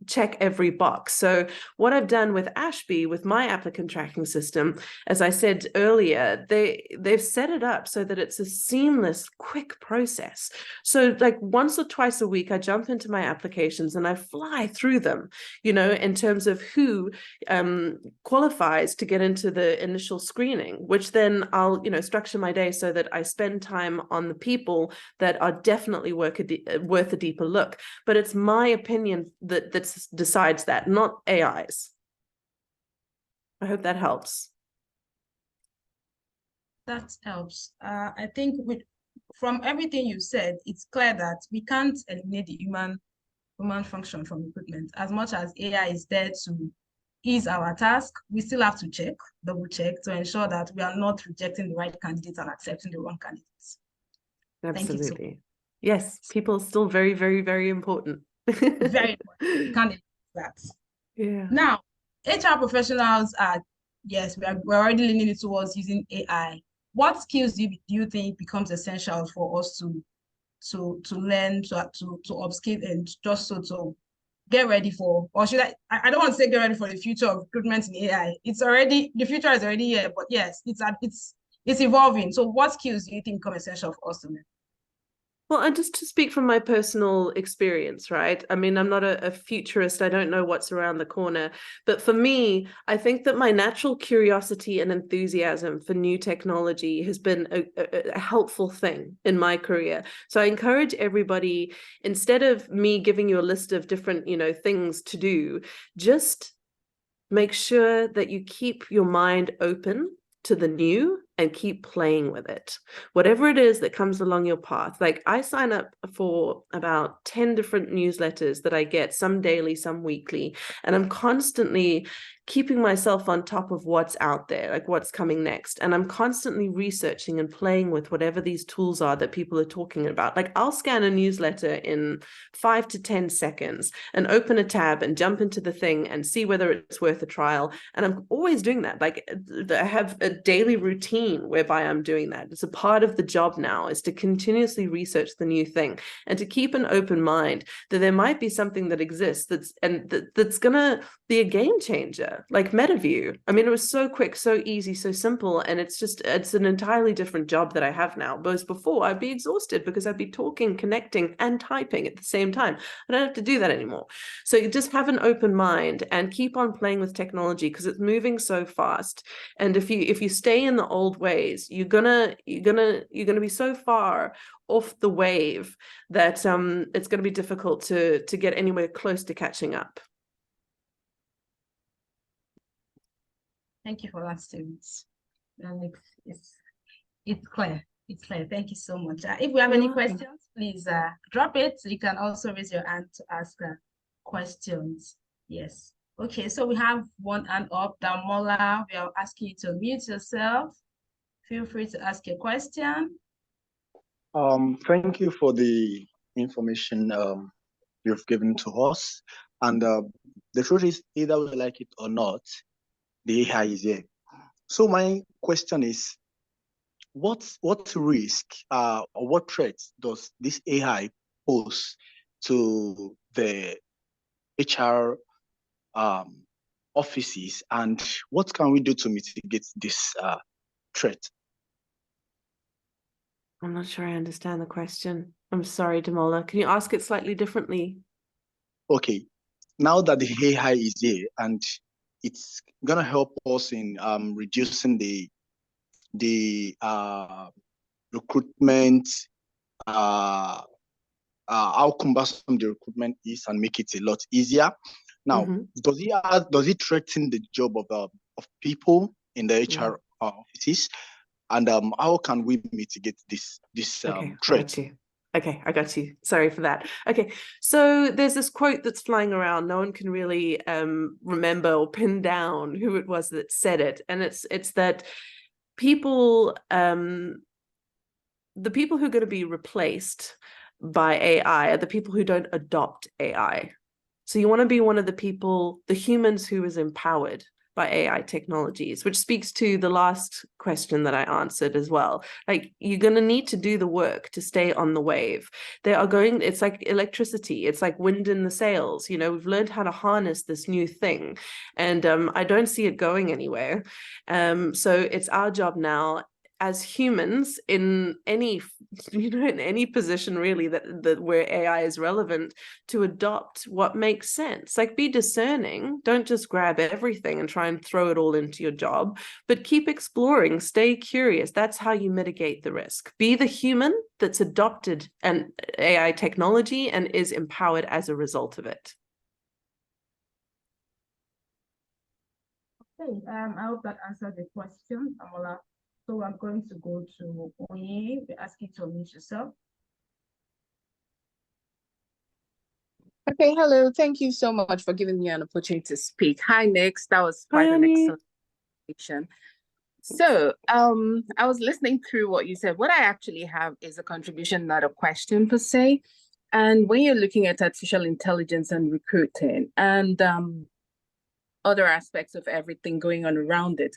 check every box. So what I've done with Ashby, with my applicant tracking system, as I said earlier, they've set it up so that it's a seamless, quick process. So like once or twice a week, I jump into my applications and I fly through them, you know, in terms of who qualifies to get into the initial screening, which then I'll, you know, structure my day so that I spend time on the people that are definitely worth a deeper look. But it's my opinion that decides that, not AI's. I hope that helps. That helps. I think from everything you said, it's clear that we can't eliminate the human function from recruitment. As much as AI is there to ease our task, we still have to double check to ensure that we are not rejecting the right candidates and accepting the wrong candidates. Absolutely. Thank you so Yes, people are still very, very, very important. very important. We can't ignore that. Yeah. Now, HR professionals are, yes, we're already leaning towards using AI. What skills do you think becomes essential for us to learn, to upskill, and just so to get ready for, or should I don't want to say get ready for the future of recruitment in AI. The future is already here, but yes, it's evolving. So what skills do you think become essential for us to learn? Well, and just to speak from my personal experience, right? I mean, I'm not a futurist. I don't know what's around the corner. But for me, I think that my natural curiosity and enthusiasm for new technology has been a helpful thing in my career. So I encourage everybody, instead of me giving you a list of different, you know, things to do, just make sure that you keep your mind open to the new and keep playing with it. Whatever it is that comes along your path. Like I sign up for about 10 different newsletters that I get, some daily, some weekly, and I'm constantly keeping myself on top of what's out there, like what's coming next. And I'm constantly researching and playing with whatever these tools are that people are talking about. Like I'll scan a newsletter in 5 to 10 seconds and open a tab and jump into the thing and see whether it's worth a trial. And I'm always doing that. Like I have a daily routine whereby I'm doing that. It's a part of the job now, is to continuously research the new thing and to keep an open mind that there might be something that exists that's gonna be a game changer. Like MetaView. I mean, it was so quick, so easy, so simple. And it's an entirely different job that I have now. Whereas before I'd be exhausted because I'd be talking, connecting and typing at the same time. I don't have to do that anymore. So you just have an open mind and keep on playing with technology because it's moving so fast. And if you stay in the old ways, you're gonna be so far off the wave that it's gonna be difficult to get anywhere close to catching up. Thank you for that statement. It's clear. It's clear. Thank you so much. If we have any questions, please drop it. You can also raise your hand to ask questions. Yes. Okay, so we have one hand up. Damola, we are asking you to mute yourself. Feel free to ask your question. Thank you for the information you've given to us. And the truth is, either we like it or not, the AI is here. So my question is, what risk or what threats does this AI pose to the HR offices, and what can we do to mitigate this threat? I'm not sure I understand the question. I'm sorry, Damola. Can you ask it slightly differently? Okay. Now that the AI is here and it's gonna help us in reducing the recruitment, how cumbersome the recruitment is, and make it a lot easier. Now, does it threaten the job of people in the HR offices? And how can we mitigate this threat? Okay, I got you. Sorry for that. Okay, so there's this quote that's flying around. No one can really remember or pin down who it was that said it. And it's that people, the people who are going to be replaced by AI are the people who don't adopt AI. So you want to be one of the people, the humans who is empowered by AI technologies, which speaks to the last question that I answered as well. Like, you're going to need to do the work to stay on the wave. It's like electricity, it's like wind in the sails. You know, we've learned how to harness this new thing, and I don't see it going anywhere. So it's our job now as humans in any, in any position really that where AI is relevant, to adopt what makes sense. Like, be discerning. Don't just grab everything and try and throw it all into your job, but keep exploring, stay curious. That's how you mitigate the risk. Be the human that's adopted an AI technology and is empowered as a result of it. Okay, I hope that answered the question, Amola. So I'm going to go to Onye. We ask you to unmute yourself. Okay, hello. Thank you so much for giving me an opportunity to speak. Hi, Nix. That was quite an excellent presentation. So, I was listening through what you said. What I actually have is a contribution, not a question per se. And when you're looking at artificial intelligence and recruiting and other aspects of everything going on around it,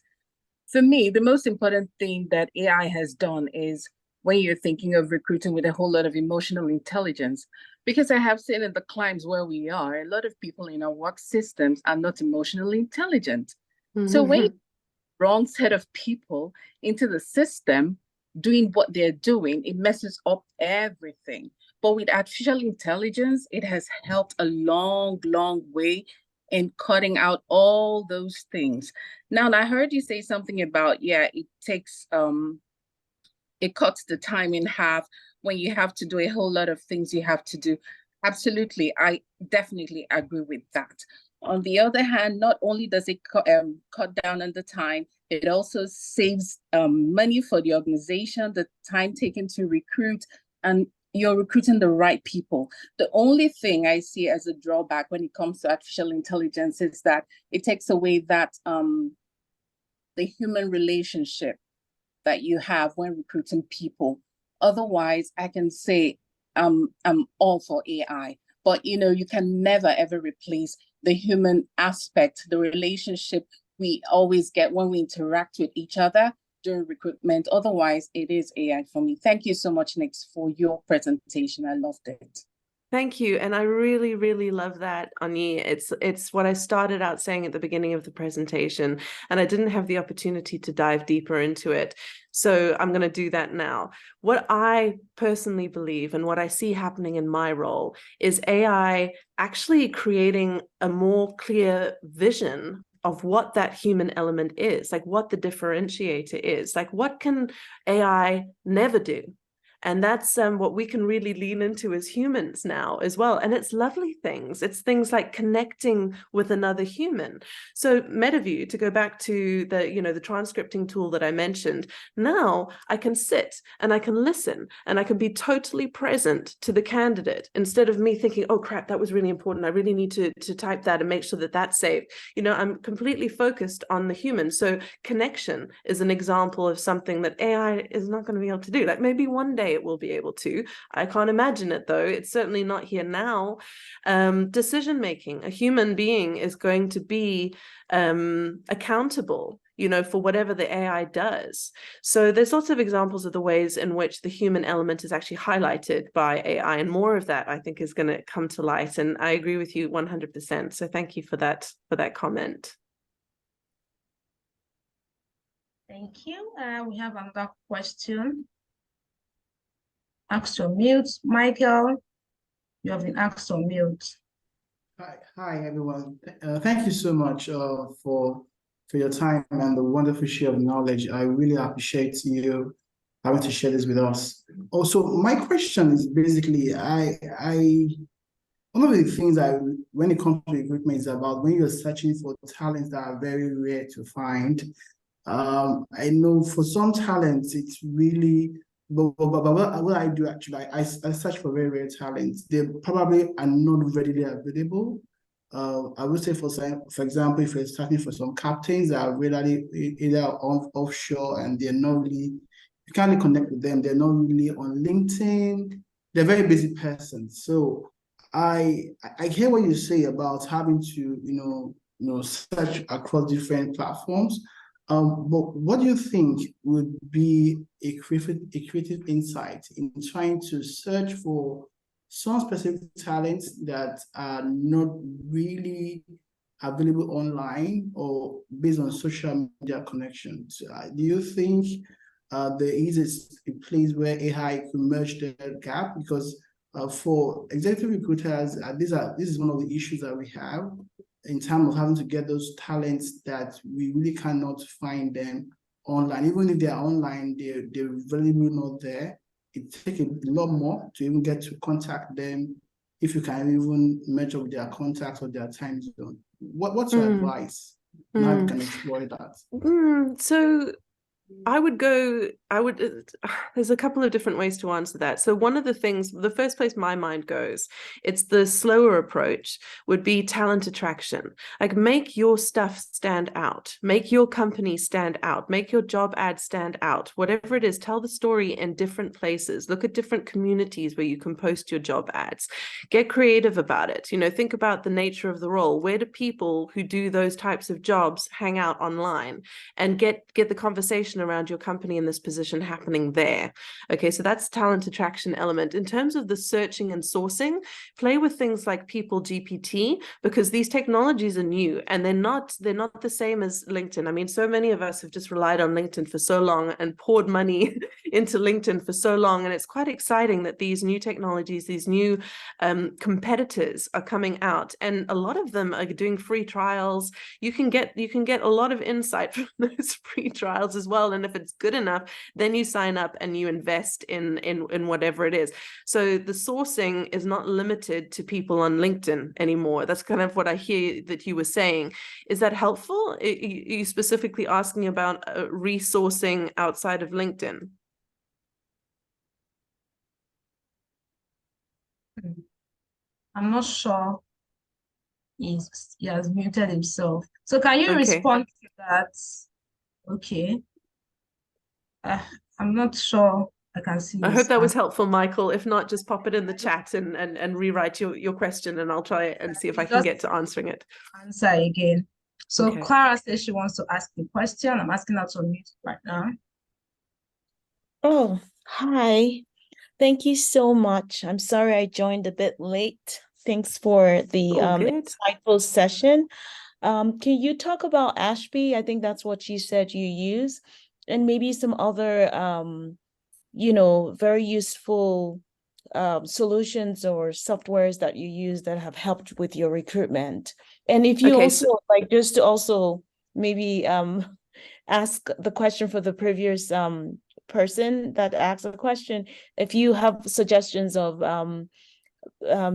for me, the most important thing that AI has done is when you're thinking of recruiting with a whole lot of emotional intelligence, because I have seen in the climes where we are, a lot of people in our work systems are not emotionally intelligent. So when you wrong set of people into the system doing what they're doing, it messes up everything. But with artificial intelligence, it has helped a long, long way in cutting out all those things. Now, I heard you say something about, yeah, it takes, it cuts the time in half when you have to do a whole lot of things you have to do. Absolutely, I definitely agree with that. On the other hand, not only does it cut down on the time, it also saves money for the organization, the time taken to recruit, and you're recruiting the right people. The only thing I see as a drawback when it comes to artificial intelligence is that it takes away that the human relationship that you have when recruiting people. Otherwise, I can say I'm all for AI, but you know, you can never ever replace the human aspect, the relationship we always get when we interact with each other during recruitment. Otherwise, it is AI for me. Thank you so much, Nix, for your presentation. I loved it. Thank you. And I really, really love that, Ani. It's what I started out saying at the beginning of the presentation, and I didn't have the opportunity to dive deeper into it. So I'm going to do that now. What I personally believe and what I see happening in my role is AI actually creating a more clear vision of what that human element is, like what the differentiator is, like what can AI never do? And that's what we can really lean into as humans now as well. And it's lovely things. It's things like connecting with another human. So MetaView, to go back to the, the transcripting tool that I mentioned, now I can sit and I can listen and I can be totally present to the candidate instead of me thinking, oh crap, that was really important. I really need to type that and make sure that that's saved. I'm completely focused on the human. So connection is an example of something that AI is not going to be able to do. Like maybe one day it will be able to. I can't imagine it though. It's certainly not here now. Decision making. A human being is going to be accountable, for whatever the AI does. So there's lots of examples of the ways in which the human element is actually highlighted by AI, and more of that I think is going to come to light. And I agree with you 100%. So thank you for that comment. Thank you. We have another question. Asked to mute. Michael, you have been asked to mute. Hi everyone. Thank you so much for your time and the wonderful share of knowledge. I really appreciate you having to share this with us. Also, my question is basically, one of the things when it comes to recruitment is about when you're searching for talents that are very rare to find. I know for some talents, it's really, but what I do actually, I search for very rare talents. They probably are not readily available. I would say for example, if you're searching for some captains that are really either offshore and they're not really, you can't really connect with them. They're not really on LinkedIn. They're very busy persons. So I hear what you say about having to, search across different platforms. But what do you think would be a creative insight in trying to search for some specific talents that are not really available online or based on social media connections? Do you think there is a place where AI could merge the gap? Because for executive recruiters, this is one of the issues that we have in terms of having to get those talents that we really cannot find them online. Even if they're online, they're really not there. It takes a lot more to even get to contact them, if you can even match up their contacts or their time zone. What's your advice? Now you can explore that. So there's a couple of different ways to answer that. So one of the things, the first place my mind goes, it's the slower approach would be talent attraction. Like, make your stuff stand out, make your company stand out, make your job ad stand out, whatever it is, tell the story in different places, look at different communities where you can post your job ads, get creative about it. Think about the nature of the role. Where do people who do those types of jobs hang out online, and get the conversation around your company in this position happening there. Okay, so that's talent attraction element. In terms of the searching and sourcing, play with things like People GPT, because these technologies are new and they're not the same as LinkedIn. I mean, so many of us have just relied on LinkedIn for so long and poured money into LinkedIn for so long, and it's quite exciting that these new technologies, these new competitors are coming out, and a lot of them are doing free trials. You can get a lot of insight from those free trials as well. And if it's good enough, then you sign up and you invest in whatever it is. So the sourcing is not limited to people on LinkedIn anymore. That's kind of what I hear that you were saying. Is that helpful? Are you specifically asking about resourcing outside of LinkedIn? I'm not sure he has muted himself. So can you respond to that? Okay. I'm not sure I can see. I hope that was helpful, Michael. If not, just pop it in the chat and rewrite your question, and I'll try and see if I can get to answering it. Answer again. So Clara says she wants to ask a question. I'm asking her to unmute right now. Oh, hi. Thank you so much. I'm sorry I joined a bit late. Thanks for the insightful session. Can you talk about Ashby? I think that's what you said you use, and maybe some other very useful solutions or softwares that you use that have helped with your recruitment. And if you just to also maybe ask the question for the previous person that asked a question, if you have suggestions of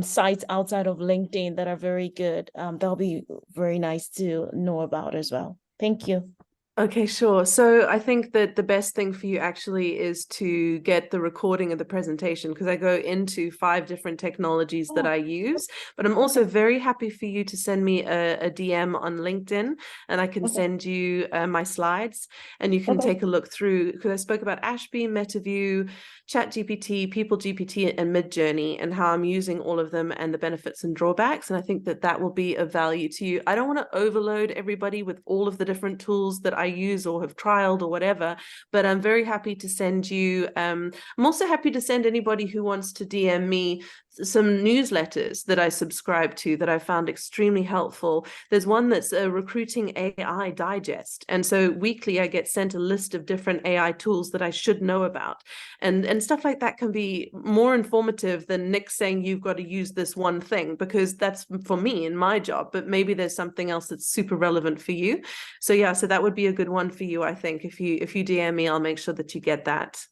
sites outside of LinkedIn that are very good, that'll be very nice to know about as well. Thank you. Okay, sure. So I think that the best thing for you actually is to get the recording of the presentation, because I go into 5 different technologies that I use, but I'm also very happy for you to send me a DM on LinkedIn, and I can send you my slides, and you can take a look through, because I spoke about Ashby, MetaView, ChatGPT, People GPT, and Midjourney, and how I'm using all of them and the benefits and drawbacks. And I think that will be of value to you. I don't want to overload everybody with all of the different tools that I use or have trialed or whatever, but I'm very happy to send you. I'm also happy to send anybody who wants to DM me some newsletters that I subscribe to that I found extremely helpful. There's one that's a Recruiting AI Digest, and so weekly I get sent a list of different AI tools that I should know about, and stuff like that can be more informative than Nick saying you've got to use this one thing, because that's for me in my job, but maybe there's something else that's super relevant for you. So yeah, so that would be a good one for you. I think if you DM me, I'll make sure that you get that.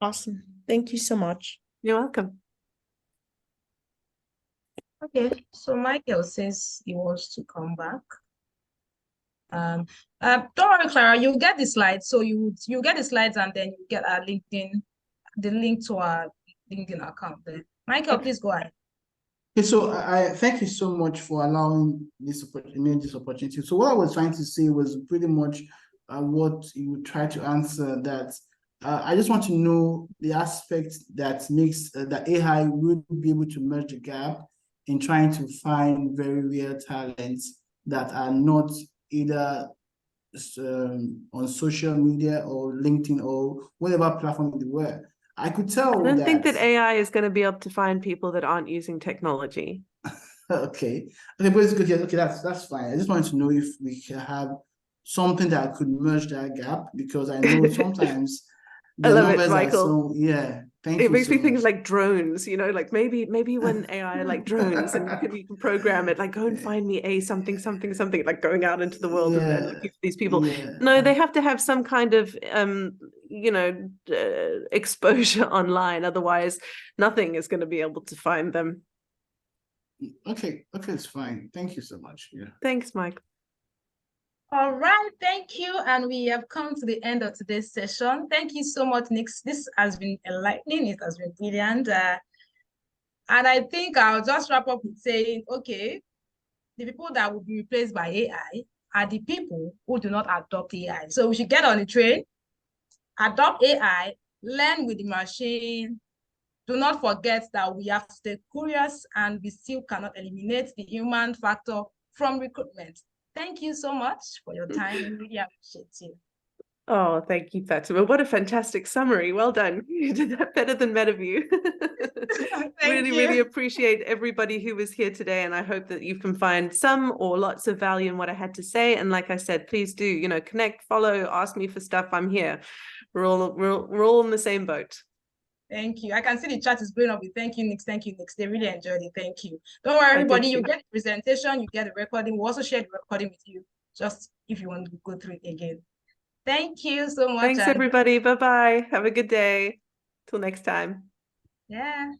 Awesome. Thank you so much. You're welcome. Okay, so Michael says he wants to come back. Don't worry, Clara, you'll get the slides. So you get the slides, and then you get our LinkedIn, the link to our LinkedIn account there. Michael, please go ahead. Okay, so I thank you so much for allowing this opportunity. So what I was trying to say was pretty much what you tried to answer, that I just want to know the aspect that makes that AI will be able to merge the gap in trying to find very rare talents that are not either on social media or LinkedIn or whatever platform they were. I could tell I don't think that AI is going to be able to find people that aren't using technology. Okay, but it's good. Yeah, okay, that's fine. I just wanted to know if we can have something that could merge that gap, because I know sometimes I the love it, numbers are Michael. so, yeah. Thank It you makes so me think much. of like drones, you know, like maybe when AI like drones and you can program it, like go and find me a something, like going out into the world and looking for these people. Yeah. No, they have to have some kind of, you know, exposure online. Otherwise, nothing is going to be able to find them. Okay, it's fine. Thank you so much. Yeah. Thanks, Mike. All right, thank you. And we have come to the end of today's session. Thank you so much, Nick. This has been enlightening. It has been brilliant. And I think I'll just wrap up with saying, okay, the people that will be replaced by AI are the people who do not adopt AI. So we should get on the train, adopt AI, learn with the machine. Do not forget that we have to stay curious, and we still cannot eliminate the human factor from recruitment. Thank you so much for your time. We really appreciate you. Oh, thank you, Fatima. What a fantastic summary. Well done. You did that better than Metaview. Really appreciate everybody who was here today. And I hope that you can find some or lots of value in what I had to say. And like I said, please do, you know, connect, follow, ask me for stuff. I'm here. We're all in the same boat. Thank you. I can see the chat is going up with thank you, Nix. Thank you, Nix. They really enjoyed it. Thank you. Don't worry, everybody. You get the presentation, you get the recording. We'll also share the recording with you, just if you want to go through it again. Thank you so much. Thanks, everybody. Bye-bye. Have a good day. Till next time. Yeah.